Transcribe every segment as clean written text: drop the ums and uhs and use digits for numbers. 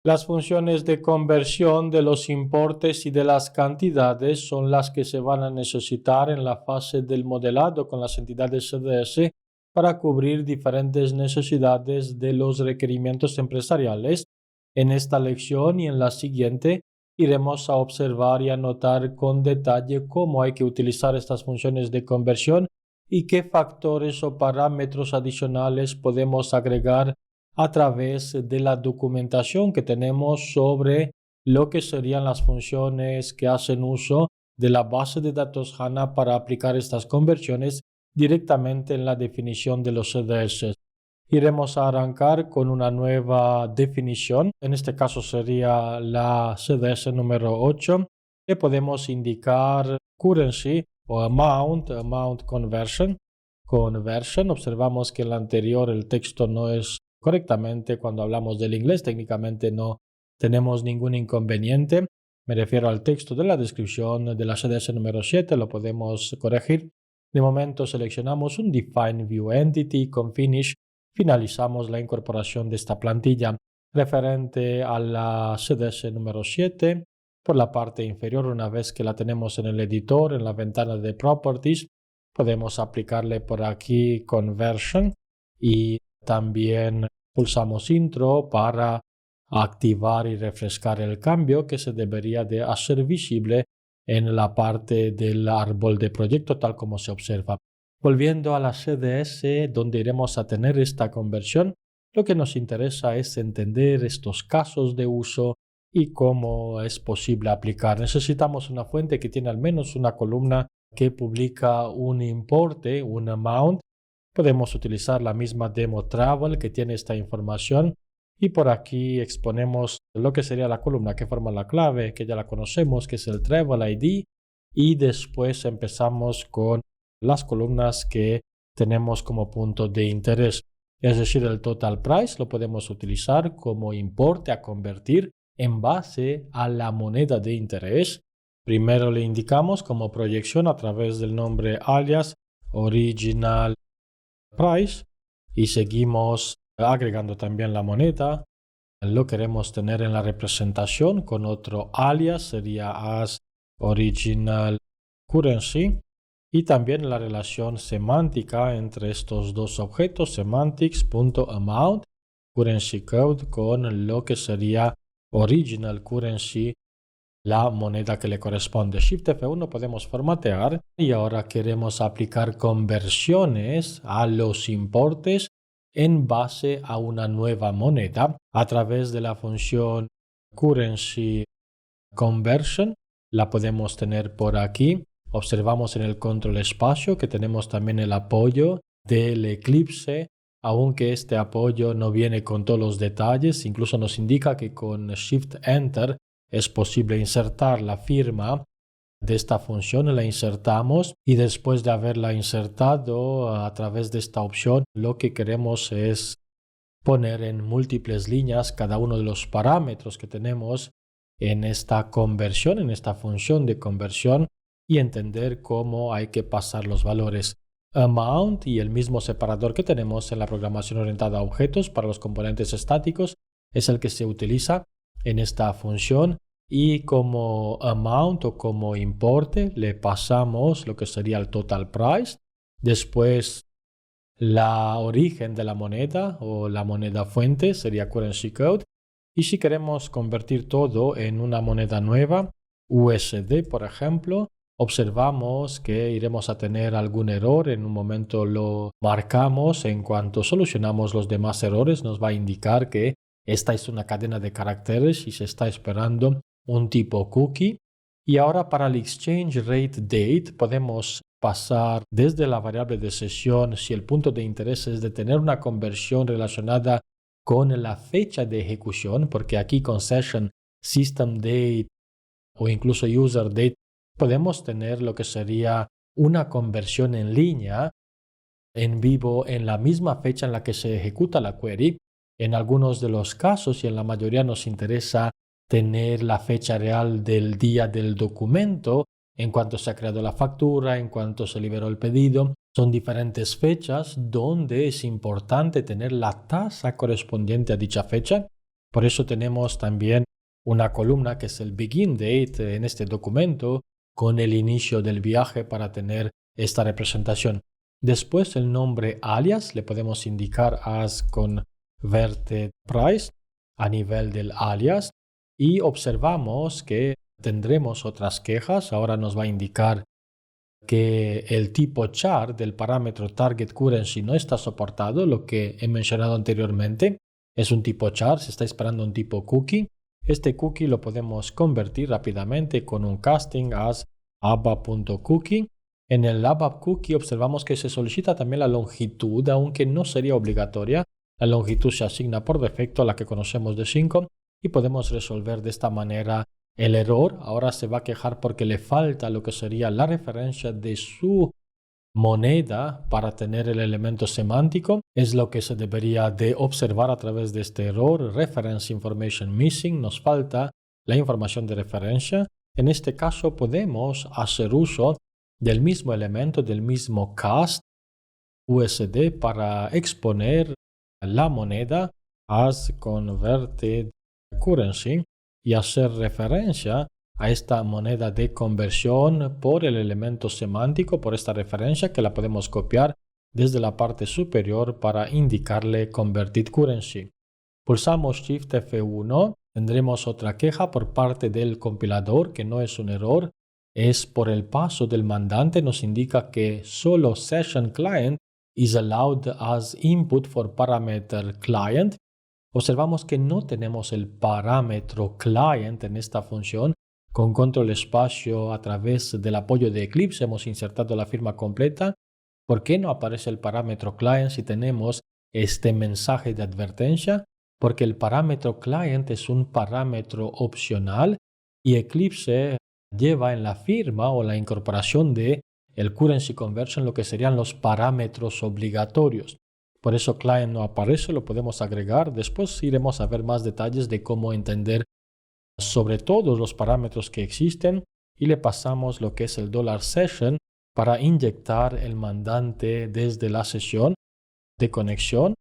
Las funciones de conversión de los importes y de las cantidades son las que se van a necesitar en la fase del modelado con las entidades CDS para cubrir diferentes necesidades de los requerimientos empresariales. En esta lección y en la siguiente iremos a observar y anotar con detalle cómo hay que utilizar estas funciones de conversión y qué factores o parámetros adicionales podemos agregar a través de la documentación que tenemos sobre lo que serían las funciones que hacen uso de la base de datos HANA para aplicar estas conversiones directamente en la definición de los CDS. Iremos a arrancar con una nueva definición, en este caso sería la CDS número 8, que podemos indicar currency o amount conversion. Observamos que en la anterior el texto no es correctamente cuando hablamos del inglés, técnicamente no tenemos ningún inconveniente. Me refiero al texto de la descripción de la CDS número 7, lo podemos corregir. De momento seleccionamos un Define View Entity con Finish. Finalizamos la incorporación de esta plantilla referente a la CDS número 7. Por la parte inferior, una vez que la tenemos en el editor, en la ventana de Properties, podemos aplicarle por aquí Conversion y también pulsamos Intro para activar y refrescar el cambio que se debería de hacer visible en la parte del árbol de proyecto tal como se observa. Volviendo a la CDS donde iremos a tener esta conversión, lo que nos interesa es entender estos casos de uso y cómo es posible aplicar. Necesitamos una fuente que tiene al menos una columna que publica un importe, un amount. Podemos utilizar la misma demo travel que tiene esta información y por aquí exponemos lo que sería la columna que forma la clave, que ya la conocemos, que es el travel ID, y después empezamos con las columnas que tenemos como punto de interés. Es decir, el total price lo podemos utilizar como importe a convertir en base a la moneda de interés. Primero le indicamos como proyección a través del nombre alias original price y seguimos agregando también la moneda. Lo queremos tener en la representación con otro alias, sería as original currency, y también la relación semántica entre estos dos objetos, semantics.amount currency code, con lo que sería original currency, la moneda que le corresponde. Shift F1 podemos formatear y ahora queremos aplicar conversiones a los importes en base a una nueva moneda a través de la función currency conversion. La podemos tener por aquí. Observamos en el control espacio que tenemos también el apoyo del Eclipse, aunque este apoyo no viene con todos los detalles. Incluso nos indica que con Shift Enter es posible insertar la firma de esta función, la insertamos y después de haberla insertado a través de esta opción, lo que queremos es poner en múltiples líneas cada uno de los parámetros que tenemos en esta conversión, en esta función de conversión, y entender cómo hay que pasar los valores. Amount y el mismo separador que tenemos en la programación orientada a objetos para los componentes estáticos es el que se utiliza en esta función, y como amount o como importe le pasamos lo que sería el total price, después la origen de la moneda o la moneda fuente sería currency code, y si queremos convertir todo en una moneda nueva, USD por ejemplo, observamos que iremos a tener algún error. En un momento lo marcamos. En cuanto solucionamos los demás errores nos va a indicar que esta es una cadena de caracteres y se está esperando un tipo cookie. Y ahora para el exchange rate date podemos pasar desde la variable de sesión si el punto de interés es de tener una conversión relacionada con la fecha de ejecución, porque aquí con session, system date o incluso user date podemos tener lo que sería una conversión en línea, en vivo, en la misma fecha en la que se ejecuta la query. En algunos de los casos y en la mayoría nos interesa tener la fecha real del día del documento, en cuanto se ha creado la factura, en cuanto se liberó el pedido. Son diferentes fechas donde es importante tener la tasa correspondiente a dicha fecha. Por eso tenemos también una columna que es el begin date en este documento con el inicio del viaje para tener esta representación. Después el nombre alias le podemos indicar as converted price a nivel del alias y observamos que tendremos otras quejas. Ahora nos va a indicar que el tipo char del parámetro target currency no está soportado, lo que he mencionado anteriormente. Es un tipo char, se está esperando un tipo cookie. Este cookie lo podemos convertir rápidamente con un casting as abap.cookie. En el abap cookie observamos que se solicita también la longitud, aunque no sería obligatoria. La longitud se asigna por defecto a la que conocemos de 5 y podemos resolver de esta manera el error. Ahora se va a quejar porque le falta lo que sería la referencia de su moneda para tener el elemento semántico. Es lo que se debería de observar a través de este error. Reference information missing. Nos falta la información de referencia. En este caso podemos hacer uso del mismo elemento, del mismo cast USD para exponer la moneda as converted currency y hacer referencia a esta moneda de conversión por el elemento semántico, por esta referencia que la podemos copiar desde la parte superior para indicarle converted currency. Pulsamos Shift F1, tendremos otra queja por parte del compilador, que no es un error, es por el paso del mandante, nos indica que solo session client is allowed as input for parameter client. Observamos que no tenemos el parámetro client en esta función. Con control espacio a través del apoyo de Eclipse hemos insertado la firma completa. ¿Por qué no aparece el parámetro client si tenemos este mensaje de advertencia? Porque el parámetro client es un parámetro opcional y Eclipse lleva en la firma o la incorporación de el currency conversion lo que serían los parámetros obligatorios. Por eso client no aparece, lo podemos agregar. Después iremos a ver más detalles de cómo entender sobre todos los parámetros que existen y le pasamos lo que es el $session para inyectar el mandante desde la sesión de conexión.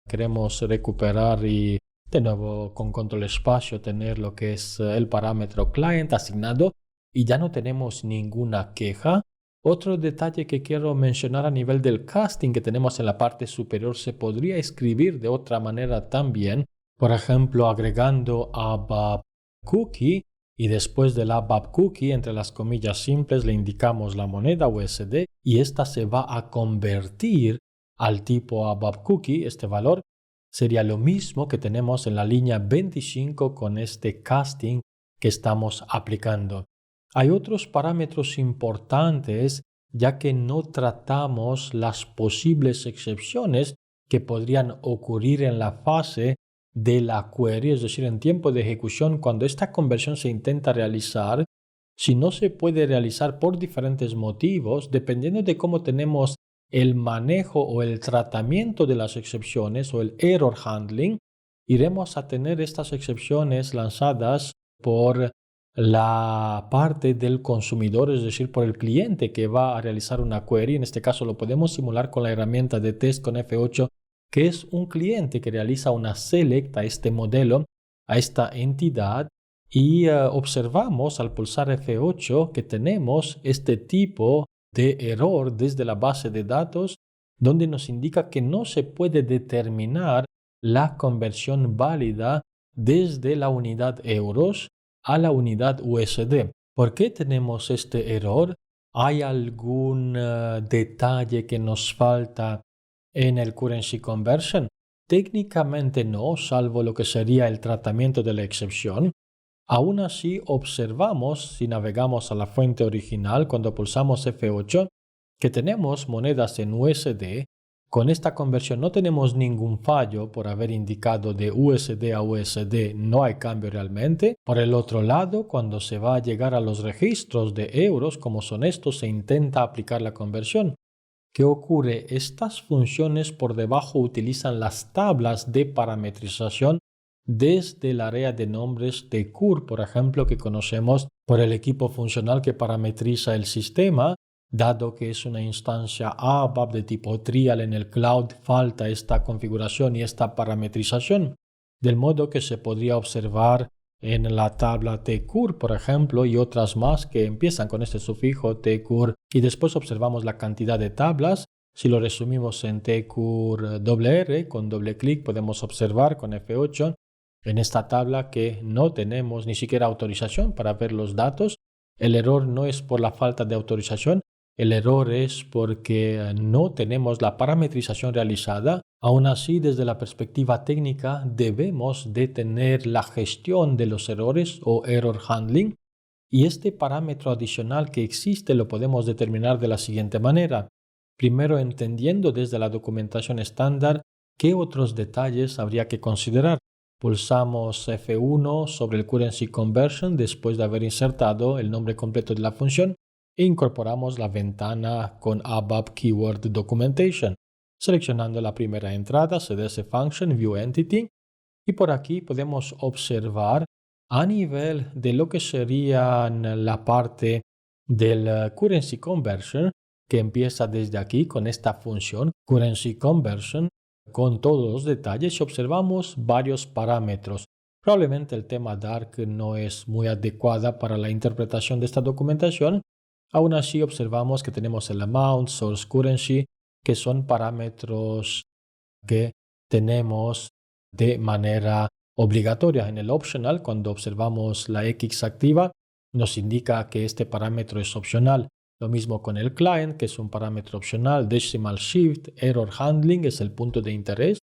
Queremos recuperar y de nuevo con control espacio tener lo que es el parámetro client asignado y ya no tenemos ninguna queja. Otro detalle que quiero mencionar a nivel del casting que tenemos en la parte superior se podría escribir de otra manera también. Por ejemplo, agregando ABAP cookie y después del ABAP cookie entre las comillas simples le indicamos la moneda USD y esta se va a convertir al tipo ABAP cookie. Este valor sería lo mismo que tenemos en la línea 25 con este casting que estamos aplicando. Hay otros parámetros importantes ya que no tratamos las posibles excepciones que podrían ocurrir en la fase de la query, es decir, en tiempo de ejecución, cuando esta conversión se intenta realizar, si no se puede realizar por diferentes motivos, dependiendo de cómo tenemos el manejo o el tratamiento de las excepciones o el error handling, iremos a tener estas excepciones lanzadas por la parte del consumidor, es decir, por el cliente que va a realizar una query. En este caso lo podemos simular con la herramienta de test con F8, que es un cliente que realiza una select a este modelo, a esta entidad, y observamos al pulsar F8 que tenemos este tipo de error desde la base de datos, donde nos indica que no se puede determinar la conversión válida desde la unidad euros a la unidad USD. ¿Por qué tenemos este error? ¿Hay algún detalle que nos falta en el currency conversion? Técnicamente no, salvo lo que sería el tratamiento de la excepción. Aún así, observamos, si navegamos a la fuente original, cuando pulsamos F8, que tenemos monedas en USD. Con esta conversión no tenemos ningún fallo por haber indicado de USD a USD, no hay cambio realmente. Por el otro lado, cuando se va a llegar a los registros de euros, como son estos, se intenta aplicar la conversión. ¿Qué ocurre? Estas funciones por debajo utilizan las tablas de parametrización desde el área de nombres de CUR, por ejemplo, que conocemos por el equipo funcional que parametriza el sistema. Dado que es una instancia ABAP de tipo trial en el cloud, falta esta configuración y esta parametrización. del modo que se podría observar en la tabla tcur, por ejemplo, y otras más que empiezan con este sufijo tcur, y después observamos la cantidad de tablas. Si lo resumimos en tcur R, con doble clic podemos observar con F8 en esta tabla que no tenemos ni siquiera autorización para ver los datos. El error no es por la falta de autorización, el error es porque no tenemos la parametrización realizada. Aún así, desde la perspectiva técnica, debemos de tener la gestión de los errores o error handling, y este parámetro adicional que existe lo podemos determinar de la siguiente manera. Primero, entendiendo desde la documentación estándar qué otros detalles habría que considerar. Pulsamos F1 sobre el Currency Conversion después de haber insertado el nombre completo de la función e incorporamos la ventana con ABAP Keyword Documentation, seleccionando la primera entrada, CDS Function, View Entity, y por aquí podemos observar a nivel de lo que serían la parte del Currency Conversion, que empieza desde aquí con esta función Currency Conversion, con todos los detalles, y observamos varios parámetros. Probablemente el tema Dark no es muy adecuada para la interpretación de esta documentación. Aún así observamos que tenemos el amount, source currency, que son parámetros que tenemos de manera obligatoria. En el optional, cuando observamos la X activa, nos indica que este parámetro es opcional. Lo mismo con el client, que es un parámetro opcional. Decimal shift, error handling es el punto de interés.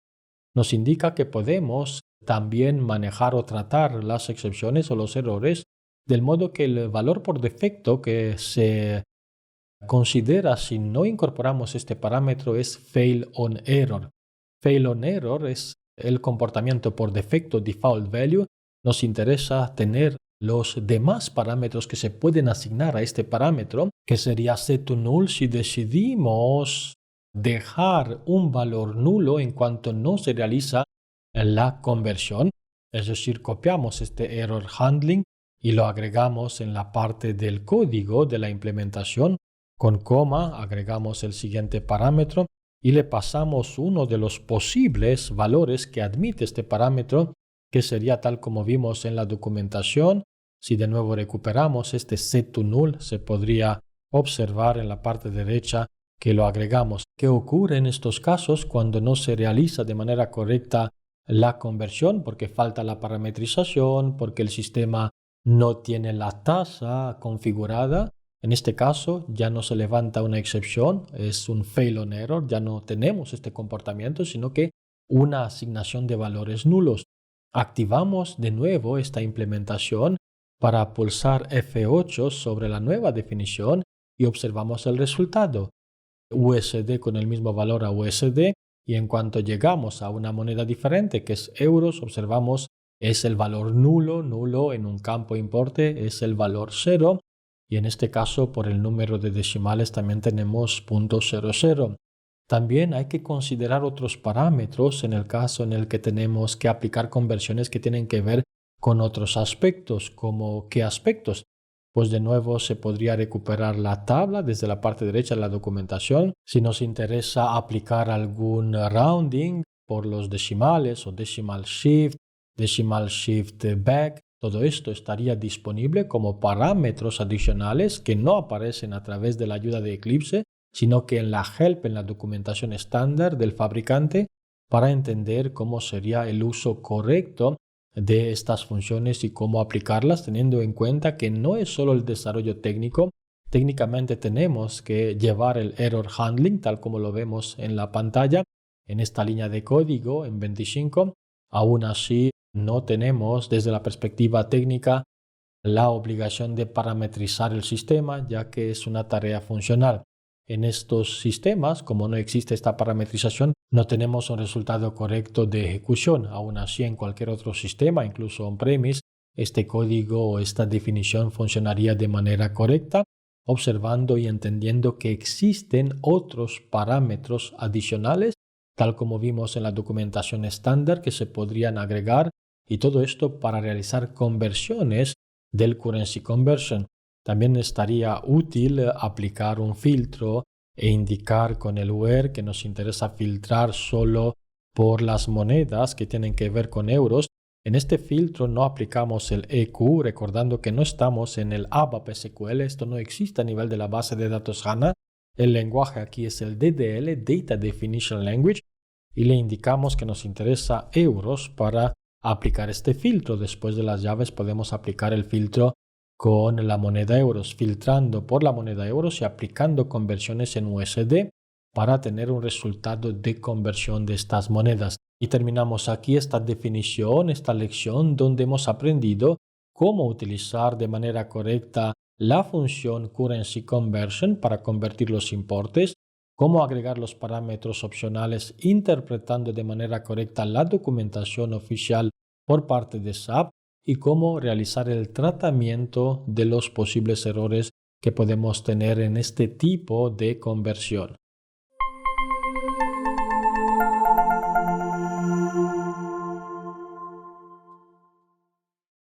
Nos indica que podemos también manejar o tratar las excepciones o los errores, del modo que el valor por defecto que se considera si no incorporamos este parámetro es fail on error. Fail on error es el comportamiento por defecto, default value. Nos interesa tener los demás parámetros que se pueden asignar a este parámetro, que sería set to null si decidimos dejar un valor nulo en cuanto no se realiza la conversión. Es decir, copiamos este error handling y lo agregamos en la parte del código de la implementación. Con coma agregamos el siguiente parámetro y le pasamos uno de los posibles valores que admite este parámetro, que sería tal como vimos en la documentación. Si de nuevo recuperamos este set to null, se podría observar en la parte derecha que lo agregamos. ¿Qué ocurre en estos casos cuando no se realiza de manera correcta la conversión? Porque falta la parametrización, porque el sistema no tiene la tasa configurada. En este caso ya no se levanta una excepción, es un fail on error, ya no tenemos este comportamiento, sino que una asignación de valores nulos. Activamos de nuevo esta implementación para pulsar F8 sobre la nueva definición y observamos el resultado. USD con el mismo valor a USD, y en cuanto llegamos a una moneda diferente que es euros, observamos es el valor nulo en un campo importe es el valor 0, y en este caso por el número de decimales también tenemos .00. También hay que considerar otros parámetros en el caso en el que tenemos que aplicar conversiones que tienen que ver con otros aspectos. ¿Como qué aspectos? Pues de nuevo se podría recuperar la tabla desde la parte derecha de la documentación. Si nos interesa aplicar algún rounding por los decimales o decimal shift back, todo esto estaría disponible como parámetros adicionales que no aparecen a través de la ayuda de Eclipse, sino que en la help, en la documentación estándar del fabricante, para entender cómo sería el uso correcto de estas funciones y cómo aplicarlas, teniendo en cuenta que no es solo el desarrollo técnico. Técnicamente tenemos que llevar el error handling, tal como lo vemos en la pantalla, en esta línea de código en 25. Aún así, no tenemos desde la perspectiva técnica la obligación de parametrizar el sistema, ya que es una tarea funcional. En estos sistemas, como no existe esta parametrización, no tenemos un resultado correcto de ejecución. Aún así, en cualquier otro sistema, incluso on-premise, este código o esta definición funcionaría de manera correcta, observando y entendiendo que existen otros parámetros adicionales, tal como vimos en la documentación estándar, que se podrían agregar, y todo esto para realizar conversiones del Currency Conversion. También estaría útil aplicar un filtro e indicar con el where que nos interesa filtrar solo por las monedas que tienen que ver con euros. En este filtro no aplicamos el EQ, recordando que no estamos en el ABAP SQL, esto no existe a nivel de la base de datos HANA. El lenguaje aquí es el DDL, Data Definition Language, y le indicamos que nos interesa euros para aplicar este filtro. Después de las llaves podemos aplicar el filtro con la moneda euros, filtrando por la moneda euros y aplicando conversiones en USD para tener un resultado de conversión de estas monedas. Y terminamos aquí esta definición, esta lección donde hemos aprendido cómo utilizar de manera correcta la función Currency Conversion para convertir los importes, cómo agregar los parámetros opcionales interpretando de manera correcta la documentación oficial por parte de SAP y cómo realizar el tratamiento de los posibles errores que podemos tener en este tipo de conversión.